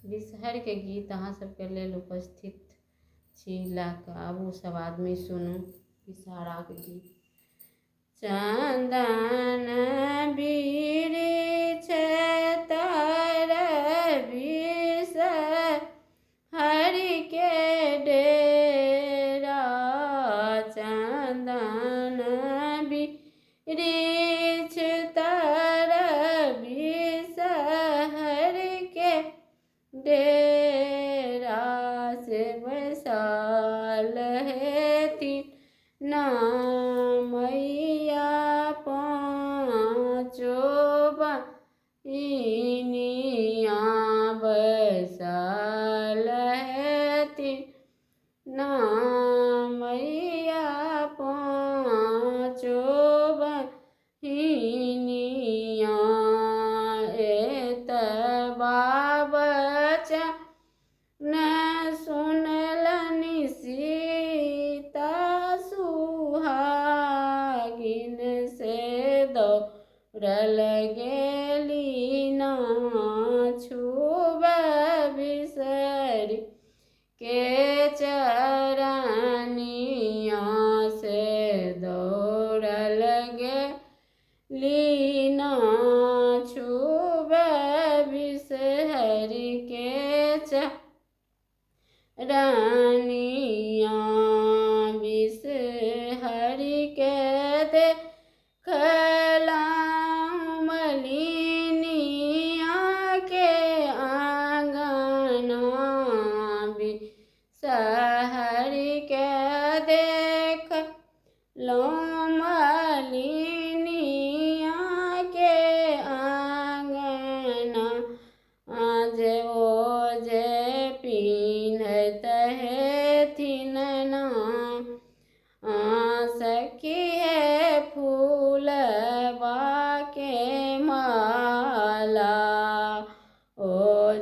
बिसहर के गीत अहाँ सबके लेल उपस्थित छी लए कऽ। आबू सब आदमी सुनू विषहाराके गीत। चंदन बिरिछ तर बिसहर के डेरा, चंदन बिरिछ तर बिसहर के डेरा, से बैसल हेथिन ना मैया पाँचो बहिनिया, बैसल हेथिन ना मैया पाँचो बहिनिया। एतबा बचन सुनलनि सीता सुहागिन, से दौड़ल गेली ना छुबे बिसहरि के चरनिया, से दौड़ल गेली ना छुबे बिसहरि के चरनिया। बिसहरि के देखलहुँ मलिनिया के आँगना, बिसहरि के देखलहुँ मलिनिया के आँगना, जे ओ जे पिन्हैत हेथिन ना सखी हे फूलबा के माला, ओ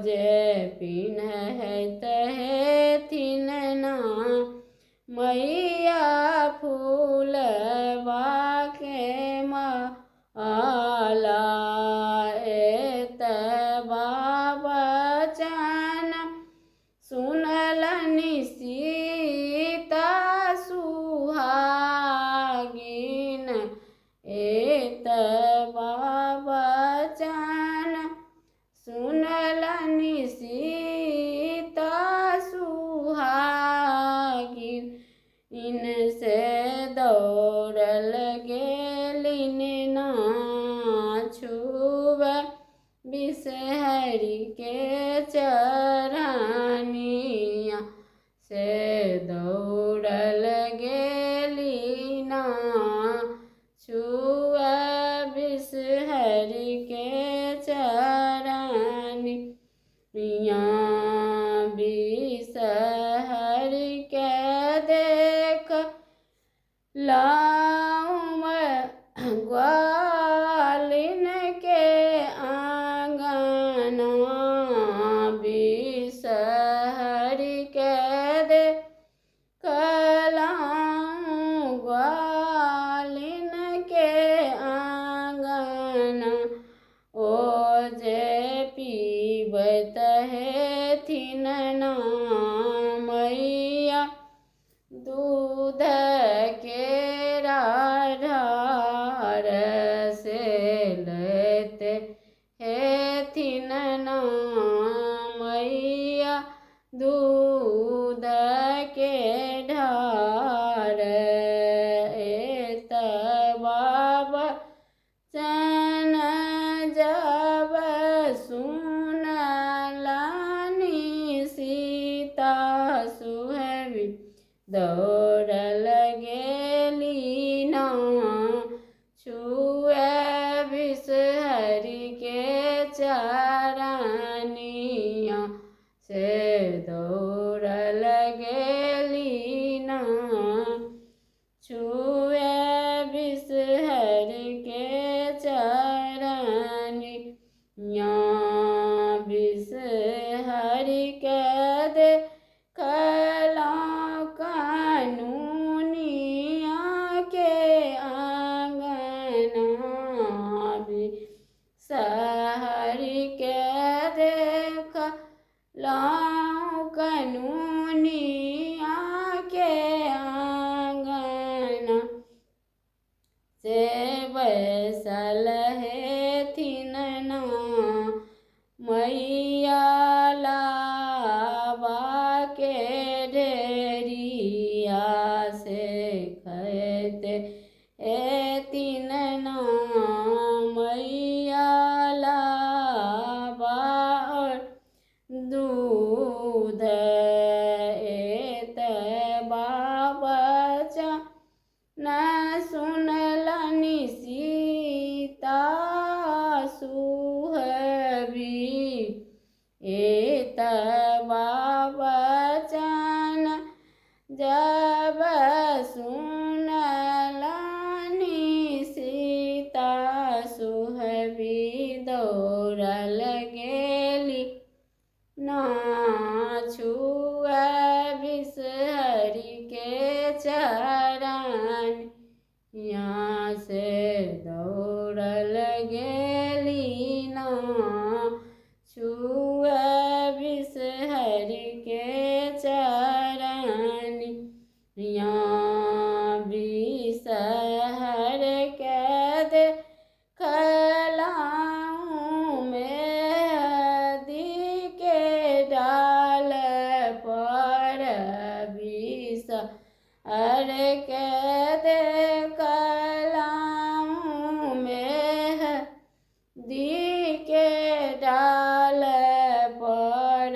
जे पिन्हैत हेथिन ना मैया फूलबा के माला। एतबा बचन सुनलनि सीता सुहागिन, एतबा बचन सुनलनि सीता सुहागिन, इनसे दौड़ल गेलिन ना छुबे बिसहरि के चरनिया, से दौड़ल गेली ना छुबे बिसहरि के चरनिया। बिसहरि के देखलहुँ ग्वालिन के आँगना, बिसहरि के देखलहुँ ग्वालिन के आँगना, ओ जे पीबैत हेथिन ना मैया दूध के ढार, से लैत हेथिन ना मैया दूध के ढार। एतबा बचन जब सुनलनि सीता सुहागिन, दौड़ल गेली ना छुए बिसहरि के चरनिया, से दौड़ल गेली ना छुए बिसहरि के चरनिया। बिसहरि के देखलहुँ कानूनिया के आँगना, बिसहरि के लाऊं कनूनिया के आंगन से बैसल हेथिन ना मैया लाबा के ढेरिया से खैते हेथिन ना मैया लाबा और दूध बच्चा न सुनलनि सीता सुहबी बचन जब सुनलनि सीता सुहबी दौड़ल गेली ना छुआ बिसहरि के चरण यहाँ से दौड़ल गेली ना छुआ बिसहरि के चरण यहाँ बिसहर के देखलाऊं मेहदी के डाल पर बिसहर के देखलाऊं मेहदी के डाल पर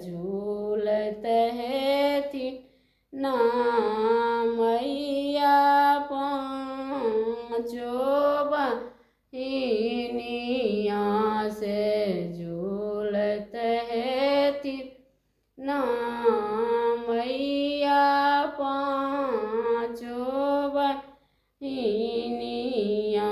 झूलत हेथिन ना मैया पाँचो बहिनिया से झूलत हेथिन ना मैया पाँचो बहिनिया